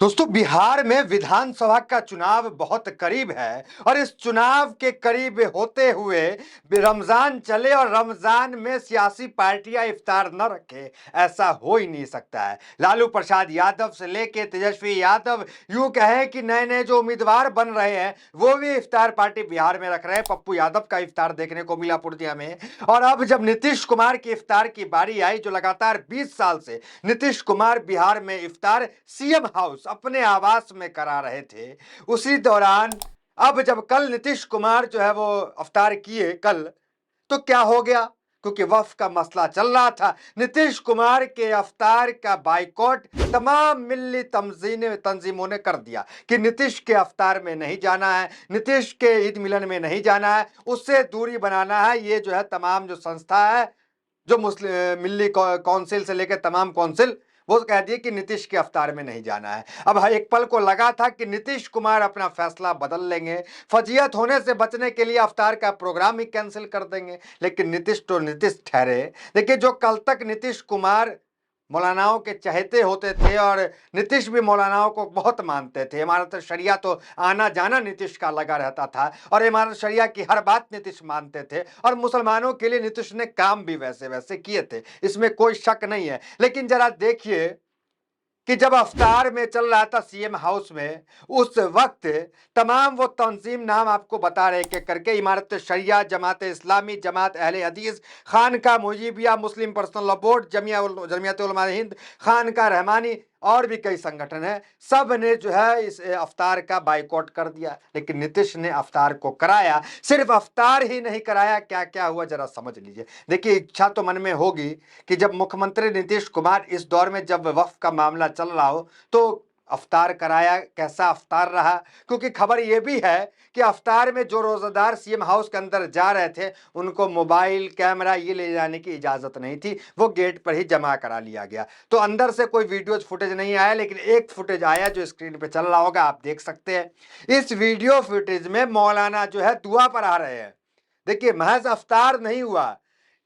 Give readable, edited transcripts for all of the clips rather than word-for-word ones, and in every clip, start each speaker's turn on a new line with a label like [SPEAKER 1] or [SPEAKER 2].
[SPEAKER 1] दोस्तों, बिहार में विधानसभा का चुनाव बहुत करीब है और इस चुनाव के करीब होते हुए भी रमजान चले और रमजान में सियासी पार्टियां इफ्तार न रखे, ऐसा हो ही नहीं सकता है। लालू प्रसाद यादव से लेके तेजस्वी यादव, यूं कहे कि नए नए जो उम्मीदवार बन रहे हैं वो भी इफ्तार पार्टी बिहार में रख रहे हैं। पप्पू यादव का इफ्तार देखने को मिला पूर्णिया में। और अब जब नीतीश कुमार की इफ्तार की बारी आई, जो लगातार 20 साल से नीतीश कुमार बिहार में इफ्तार सीएम हाउस अपने आवास में करा रहे थे, उसी दौरान अब जब कल नीतीश कुमार जो है वो अफ्तार किए कल, तो क्या हो गया? क्योंकि वक्फ का मसला चल रहा था, नीतीश कुमार के अफ्तार का बाइकॉट तमाम मिल्ली तंजीमों ने कर दिया कि नीतीश के अफ्तार में नहीं जाना है, नीतीश के ईद मिलन में नहीं जाना है, उससे दूरी बनाना है। ये जो है तमाम जो संस्था है, जो मुस्लिम मिल्ली काउंसिल से लेकर तमाम काउंसिल, वो कह दिए कि नीतीश के अफ्तार में नहीं जाना है। अब एक पल को लगा था कि नीतीश कुमार अपना फैसला बदल लेंगे, फजीयत होने से बचने के लिए अफ्तार का प्रोग्राम ही कैंसिल कर देंगे, लेकिन नीतीश तो नीतीश ठहरे। देखिए, जो कल तक नीतीश कुमार मौलानाओं के चहेते होते थे और नीतीश भी मौलानाओं को बहुत मानते थे, इमारत शरिया तो आना जाना नीतीश का लगा रहता था और इमारत शरिया की हर बात नीतीश मानते थे और मुसलमानों के लिए नीतीश ने काम भी वैसे वैसे किए थे, इसमें कोई शक नहीं है। लेकिन जरा देखिए कि जब अफ्तार में चल रहा था सीएम हाउस में, उस वक्त तमाम वो तंजीम नाम आपको बता रहे के करके, इमारत शरिया, जमात इस्लामी, जमात अहले हदीस, खानका मुजीबिया, मुस्लिम पर्सनल लॉ बोर्ड, जमियत उलमा हिंद, खानका रहमानी और भी कई संगठन है, सब ने जो है इस अफ्तार का बाइकॉट कर दिया। लेकिन नीतीश ने अफ्तार को कराया। सिर्फ अफ्तार ही नहीं कराया, क्या क्या हुआ जरा समझ लीजिए। देखिए, इच्छा तो मन में होगी कि जब मुख्यमंत्री नीतीश कुमार इस दौर में जब वक्फ का मामला चल रहा हो तो अफ्तार कराया। कैसा अफ्तार रहा? क्योंकि खबर यह भी है कि अफ्तार में जो रोजादार सीएम हाउस के अंदर जा रहे थे उनको मोबाइल कैमरा ये ले जाने की इजाजत नहीं थी, वो गेट पर ही जमा करा लिया गया। तो अंदर से कोई वीडियो फुटेज नहीं आया, लेकिन एक फुटेज आया जो स्क्रीन पे चल रहा होगा, आप देख सकते हैं। इस वीडियो फुटेज में मौलाना जो है दुआ पर आ रहे हैं। देखिए, महज अफ्तार नहीं हुआ,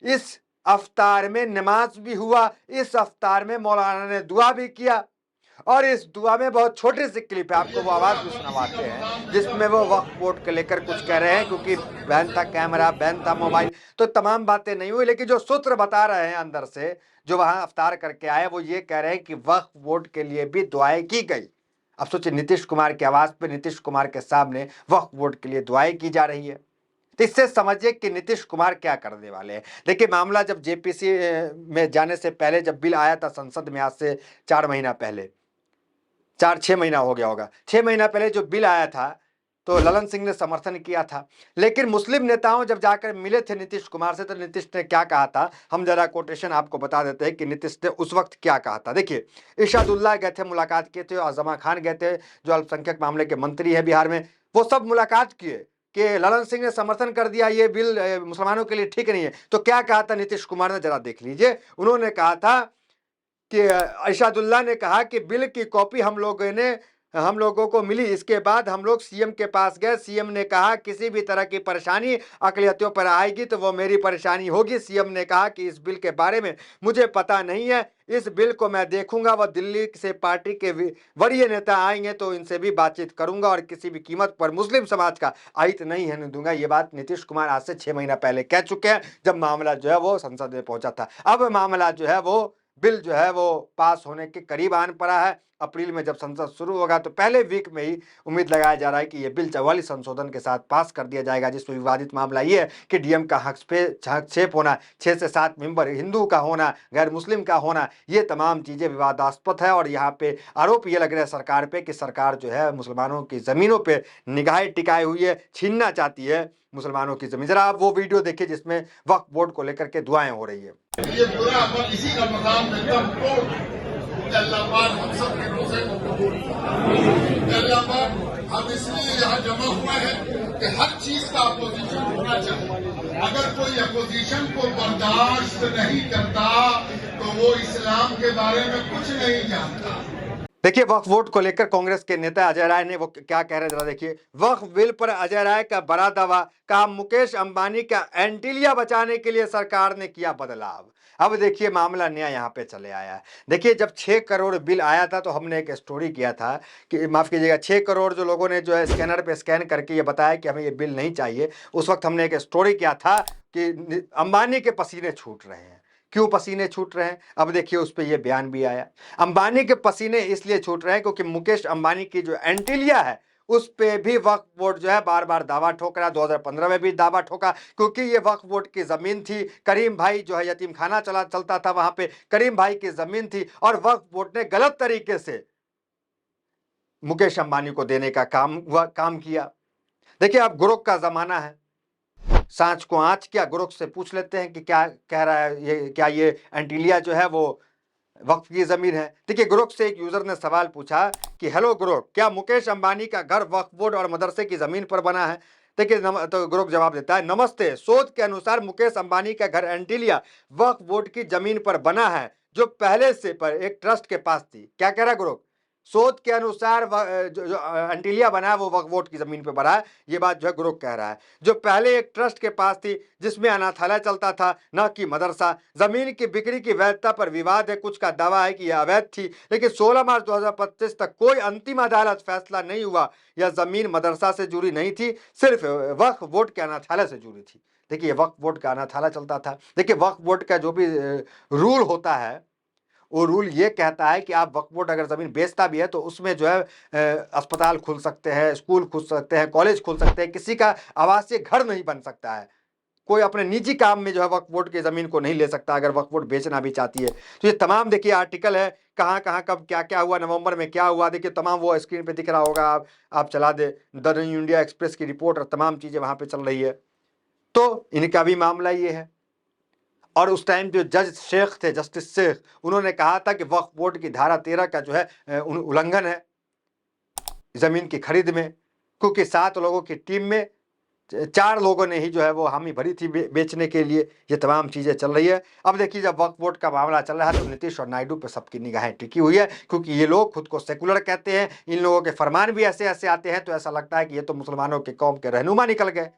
[SPEAKER 1] इस अफ्तार में नमाज भी हुआ, इस अफ्तार में मौलाना ने दुआ भी किया। और इस दुआ में बहुत छोटी सी क्लिप है, आपको वो आवाज भी सुनवाते हैं जिसमें वो वक्फ बोर्ड को लेकर कुछ कह रहे हैं, क्योंकि बैन था कैमरा, बैन था मोबाइल, तो तमाम बातें नहीं हुई। लेकिन जो सूत्र बता रहे हैं अंदर से, जो वहां अफ्तार करके आए, वो ये कह रहे हैं कि वक्फ बोर्ड के लिए भी दुआएं की गई। अब सोचिए, नीतीश कुमार की आवाज पे, नीतीश कुमार के सामने वक्फ बोर्ड के लिए दुआएं की जा रही है। तो इससे समझिए कि नीतीश कुमार क्या करने वाले हैं। देखिए, मामला जब जेपीसी में जाने से पहले जब बिल आया था संसद में, आज से 4 महीना पहले, 4-6 महीना हो गया होगा, 6 महीना पहले जो बिल आया था तो ललन सिंह ने समर्थन किया था। लेकिन मुस्लिम नेताओं जब जाकर मिले थे नीतीश कुमार से, तो नीतीश ने क्या कहा था, हम जरा कोटेशन आपको बता देते हैं कि नीतीश ने उस वक्त क्या कहा था। देखिए, इरशादुल्लाह गए थे, मुलाकात किए थे, आजमा खान गए थे जो अल्पसंख्यक मामले के मंत्री है बिहार में, वो सब मुलाकात किए कि ललन सिंह ने समर्थन कर दिया, ये बिल मुसलमानों के लिए ठीक नहीं है। तो क्या कहा था नीतीश कुमार ने, जरा देख लीजिए। उन्होंने कहा था कि इरशादुल्लाह ने कहा कि बिल की कॉपी हम लोगों को मिली, इसके बाद हम लोग सीएम के पास गए, सीएम ने कहा किसी भी तरह की परेशानी अकलियतों पर आएगी तो वो मेरी परेशानी होगी। सीएम ने कहा कि इस बिल के बारे में मुझे पता नहीं है, इस बिल को मैं देखूंगा, वह दिल्ली से पार्टी के वरीय नेता आएंगे तो इनसे भी बातचीत करूंगा और किसी भी कीमत पर मुस्लिम समाज का अहित नहीं होने दूंगा। ये बात नीतीश कुमार आज से 6 महीना पहले कह चुके हैं, जब मामला जो है वो संसद में पहुंचा था। अब मामला जो है वो, बिल जो है वो पास होने के करीब आन पड़ा है। अप्रैल में जब संसद शुरू होगा तो पहले वीक में ही उम्मीद लगाया जा रहा है कि ये बिल 44 संशोधन के साथ पास कर दिया जाएगा, जिसमें विवादित मामला ये है कि डीएम का हस्तक्षेप होना, 6 से 7 मेंबर हिंदू का होना, गैर मुस्लिम का होना, ये तमाम चीजें विवादास्पद है। और यहाँ पे आरोप ये लग रहा है सरकार पे कि सरकार जो है मुसलमानों की जमीनों पे निगाहें टिकाई हुई है, छीनना चाहती है मुसलमानों की जमीन। जरा आप वो वीडियो देखिए जिसमें वक्फ बोर्ड को लेकर के दुआएं हो रही है।
[SPEAKER 2] ये पूरा अमल इसी रमजान में कम तोड़ अल्लाह पाक हम सब के रोजे को कबूल अल्लाह पाक। हम इसलिए यहाँ जमा हुए हैं कि हर चीज का अपोजिशन होना चाहिए। अगर कोई अपोजिशन को बर्दाश्त नहीं करता तो वो इस्लाम के बारे में कुछ नहीं जानता।
[SPEAKER 1] देखिए वक्फ बोर्ड को लेकर कांग्रेस के नेता अजय राय ने वो क्या कह रहे हैं, जरा देखिए। वक्फ बिल पर अजय राय का बड़ा दावा, कहा मुकेश अंबानी का एंटीलिया बचाने के लिए सरकार ने किया बदलाव। अब देखिए मामला नया यहाँ पे चले आया है। देखिए जब 6 करोड़ बिल आया था तो हमने एक स्टोरी किया था कि माफ कीजिएगा 6 करोड़ जो लोगों ने जो है स्कैनर पे स्कैन करके ये बताया कि हमें ये बिल नहीं चाहिए, उस वक्त हमने एक स्टोरी किया था कि अंबानी के पसीने छूट रहे हैं। क्यों पसीने छूट रहे हैं, अब देखिए उस पर यह बयान भी आया। अंबानी के पसीने इसलिए छूट रहे हैं क्योंकि मुकेश अंबानी की जो एंटीलिया है उस पे भी वक्फ बोर्ड जो है बार बार दावा ठोक रहा है। 2015 में भी दावा ठोका क्योंकि ये वक्फ बोर्ड की जमीन थी। करीम भाई जो है यतीम खाना चलता था वहां पे, करीम भाई की जमीन थी और वक्फ बोर्ड ने गलत तरीके से मुकेश अंबानी को देने का काम किया। देखिए अब गुरुक का जमाना है, सांच को आंच किया। गुरुक से पूछ लेते हैं कि क्या कह रहा है ये, क्या ये एंटीलिया जो है वो वक्फ की जमीन है। देखिए गुरुक से एक यूजर ने सवाल पूछा कि हेलो गुरुक, क्या मुकेश अंबानी का घर वक्फ बोर्ड और मदरसे की जमीन पर बना है। देखिए तो गुरुक जवाब देता है, नमस्ते, शोध के अनुसार मुकेश अंबानी का घर एंटीलिया वक्फ बोर्ड की जमीन पर बना है जो पहले से पर एक ट्रस्ट के पास थी। क्या कह रहा है गुरुक, शोध के अनुसार जो एंटीलिया बना है वो वक्फ बोर्ड की जमीन पर बना है। ये बात जो है गुरुक कह रहा है, जो पहले एक ट्रस्ट के पास थी जिसमें अनाथालय चलता था, न कि मदरसा। जमीन की बिक्री की वैधता पर विवाद है, कुछ का दावा है कि यह अवैध थी, लेकिन 16 मार्च 2025 तक कोई अंतिम अदालत फैसला नहीं हुआ। यह जमीन मदरसा से जुड़ी नहीं थी, सिर्फ वक्फ बोर्ड के अनाथालय से जुड़ी थी। देखिए वक्फ बोर्ड का अनाथालय चलता था। देखिए वक्फ बोर्ड का जो भी रूल होता है वो रूल ये कहता है कि आप वक्फ बोर्ड अगर जमीन बेचता भी है तो उसमें जो है अस्पताल खुल सकते हैं, स्कूल खुल सकते हैं, कॉलेज खुल सकते हैं, किसी का आवासीय घर नहीं बन सकता है। कोई अपने निजी काम में जो है वक्फ बोर्ड की जमीन को नहीं ले सकता अगर वक्फ बोर्ड बेचना भी चाहती है। तो ये तमाम देखिए आर्टिकल है, कहाँ कहाँ कब क्या क्या हुआ, नवंबर में क्या हुआ, देखिए तमाम वो स्क्रीन पे दिख रहा होगा, आप चला दे, द न्यू इंडिया एक्सप्रेस की रिपोर्ट और तमाम चीजें वहां पे चल रही है। तो इनका भी मामला ये है। और उस टाइम जो जज शेख थे, जस्टिस शेख, उन्होंने कहा था कि वक्फ बोर्ड की धारा 13 का जो है उल्लंघन है जमीन की खरीद में, क्योंकि 7 लोगों की टीम में 4 लोगों ने ही जो है वो हामी भरी थी बेचने के लिए। ये तमाम चीजें चल रही है। अब देखिए जब वक्फ बोर्ड का मामला चल रहा है तो नीतीश और नायडू पे सबकी निगाहें टिकी हुई है, क्योंकि ये लोग खुद को सेकुलर कहते हैं। इन लोगों के फरमान भी ऐसे ऐसे आते हैं तो ऐसा लगता है कि ये तो मुसलमानों के कौम के रहनुमा निकल गए।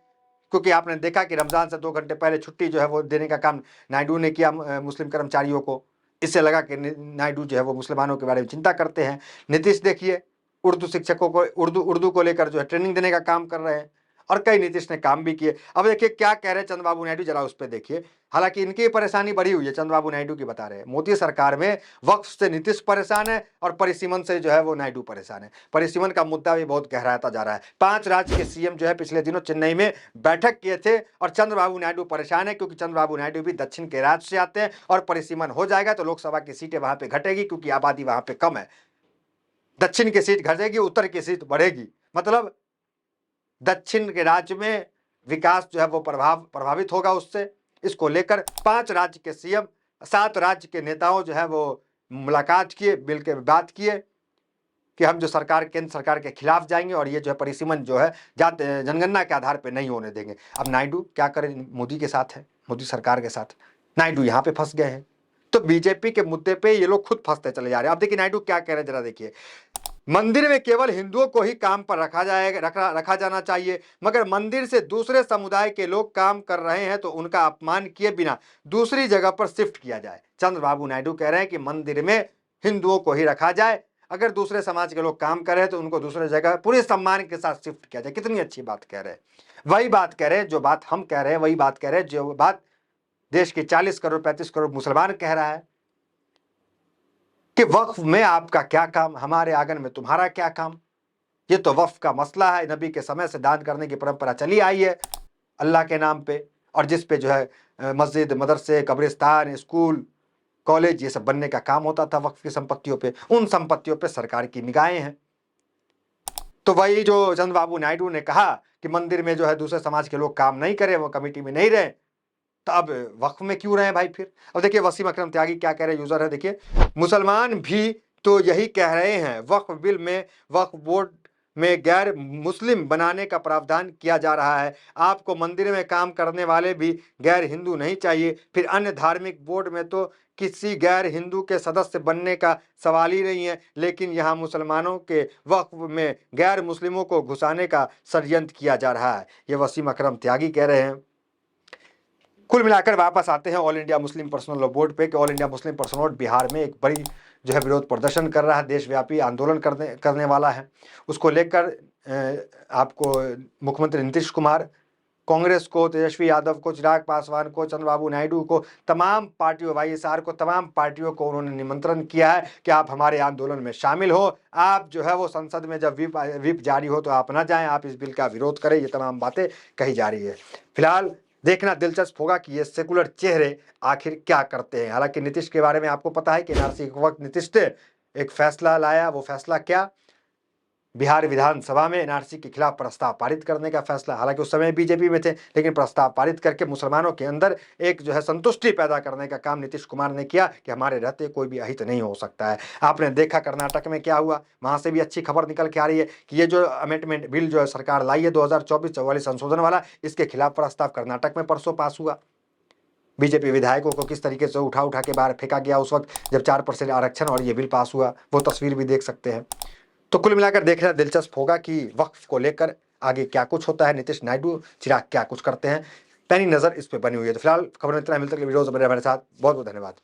[SPEAKER 1] क्योंकि आपने देखा कि रमजान से 2 घंटे पहले छुट्टी जो है वो देने का काम नायडू ने किया मुस्लिम कर्मचारियों को। इससे लगा कि नायडू जो है वो मुसलमानों के बारे में चिंता करते हैं। नीतीश देखिए उर्दू शिक्षकों को उर्दू को लेकर जो है ट्रेनिंग देने का काम कर रहे हैं और कई नीतीश ने काम भी किए। अब देखिए क्या कह रहे हैं चंद्रबाबू नायडू, जरा उस पर देखिए। हालांकि इनकी परेशानी बढ़ी हुई है, चंद्रबाबू नायडू की बता रहे हैं। मोदी सरकार में वक्फ से नीतीश परेशान है और परिसीमन से जो है वो नायडू परेशान है। परिसीमन का मुद्दा भी बहुत गहराता जा रहा है। 5 राज्य के सीएम जो है पिछले दिनों चेन्नई में बैठक किए थे और चंद्रबाबू नायडू परेशान है, क्योंकि चंद्रबाबू नायडू भी दक्षिण के राज्य से आते हैं और परिसीमन हो जाएगा तो लोकसभा की सीटें वहां पे घटेगी, क्योंकि आबादी वहां पे कम है। दक्षिण की सीट घटेगी, उत्तर की सीट बढ़ेगी, मतलब दक्षिण के राज्य में विकास जो है वो प्रभावित होगा उससे। इसको लेकर 5 राज्य के सीएम, 7 राज्य के नेताओं जो है वो मुलाकात किए, मिल के बात किए कि हम जो केंद्र सरकार के खिलाफ जाएंगे और ये जो है परिसीमन जो है जनगणना के आधार पर नहीं होने देंगे। अब नायडू क्या करें, मोदी के साथ है, मोदी सरकार के साथ नायडू यहाँ पे फंस गए हैं। तो बीजेपी के मुद्दे पे ये लोग खुद फंसते चले जा रहे हैं। अब देखिए नायडू क्या कह रहे हैं, जरा देखिए। मंदिर में केवल हिंदुओं को ही काम पर रखा जाना चाहिए, मगर मंदिर से दूसरे समुदाय के लोग काम कर रहे हैं तो उनका अपमान किए बिना दूसरी जगह पर शिफ्ट किया जाए। चंद्रबाबू नायडू कह रहे हैं कि मंदिर में हिंदुओं को ही रखा जाए, अगर दूसरे समाज के लोग काम कर रहे हैं तो उनको दूसरे जगह पूरे सम्मान के साथ शिफ्ट किया जाए। कितनी अच्छी बात कह रहे हैं, वही बात कह रहे हैं जो बात हम कह रहे हैं, वही बात कह रहे हैं जो बात देश के 40 करोड़ 35 करोड़ मुसलमान कह रहा है कि वक्फ में आपका क्या काम, हमारे आंगन में तुम्हारा क्या काम। ये तो वक्फ का मसला है, नबी के समय से दान करने की परंपरा चली आई है अल्लाह के नाम पे, और जिस पे जो है मस्जिद, मदरसे, कब्रिस्तान, स्कूल, कॉलेज ये सब बनने का काम होता था वक्फ की संपत्तियों पे। उन संपत्तियों पे सरकार की निगाहें हैं। तो वही जो चंद्रबाबू नायडू ने कहा कि मंदिर में जो है दूसरे समाज के लोग काम नहीं करें, वो कमेटी में नहीं रहे, तो अब वक्फ में क्यों रहे भाई फिर। अब देखिए वसीम अकरम त्यागी क्या कह रहे यूजर है, देखिए। मुसलमान भी तो यही कह रहे हैं, वक्फ बिल में वक्फ बोर्ड में गैर मुस्लिम बनाने का प्रावधान किया जा रहा है। आपको मंदिर में काम करने वाले भी गैर हिंदू नहीं चाहिए। फिर अन्य धार्मिक बोर्ड में तो किसी गैर हिंदू के सदस्य बनने का सवाल ही नहीं है, लेकिन यहाँ मुसलमानों के वक्फ में गैर मुस्लिमों को घुसाने का षड्यंत्र किया जा रहा है। ये वसीम अकरम त्यागी कह रहे हैं। कुल मिलाकर वापस आते हैं all India Muslim personal law board पे कि all India Muslim personal law board Bihar में एक बड़ी जो है विरोध प्रदर्शन कर रहा है, देशव्यापी आंदोलन करने वाला है। उसको लेकर आपको मुख्यमंत्री नीतीश कुमार, कांग्रेस को, तेजस्वी यादव को, चिराग पासवान को, चंद्रबाबू नायडू को, तमाम पार्टियों, वाईएसआर को, तमाम पार्टियों को उन्होंने निमंत्रण किया है कि आप हमारे आंदोलन में शामिल हो। आप जो है वो संसद में जब व्हिप जारी हो तो आप ना जाएं, आप इस बिल का विरोध करें। ये तमाम बातें कही जा रही है। फिलहाल देखना दिलचस्प होगा कि ये सेकुलर चेहरे आखिर क्या करते हैं। हालांकि नीतीश के बारे में आपको पता है कि एनआरसी के वक्त नीतीश ने एक फैसला लाया। वो फैसला क्या? बिहार विधानसभा में एनआरसी के खिलाफ प्रस्ताव पारित करने का फैसला। हालांकि उस समय बीजेपी में थे, लेकिन प्रस्ताव पारित करके मुसलमानों के अंदर एक जो है संतुष्टि पैदा करने का काम नीतीश कुमार ने किया कि हमारे रहते कोई भी अहित नहीं हो सकता है। आपने देखा कर्नाटक में क्या हुआ, वहां से भी अच्छी खबर निकल के आ रही है कि ये जो अमेंडमेंट बिल जो है सरकार लाई है 2024-44 संशोधन वाला, इसके खिलाफ प्रस्ताव कर्नाटक में परसों पास हुआ। बीजेपी विधायकों को किस तरीके से उठा उठा के बाहर फेंका गया उस वक्त जब 4% आरक्षण और ये बिल पास हुआ, वो तस्वीर भी देख सकते हैं। तो कुल मिलाकर देखना दिलचस्प होगा कि वक्फ को लेकर आगे क्या कुछ होता है। नीतीश नायडू, चिराग क्या कुछ करते हैं, पैनी नजर इस पे बनी हुई है। तो फिलहाल खबर में इतना, मिलते हैं वीडियोस बने हमारे साथ। बहुत बहुत धन्यवाद।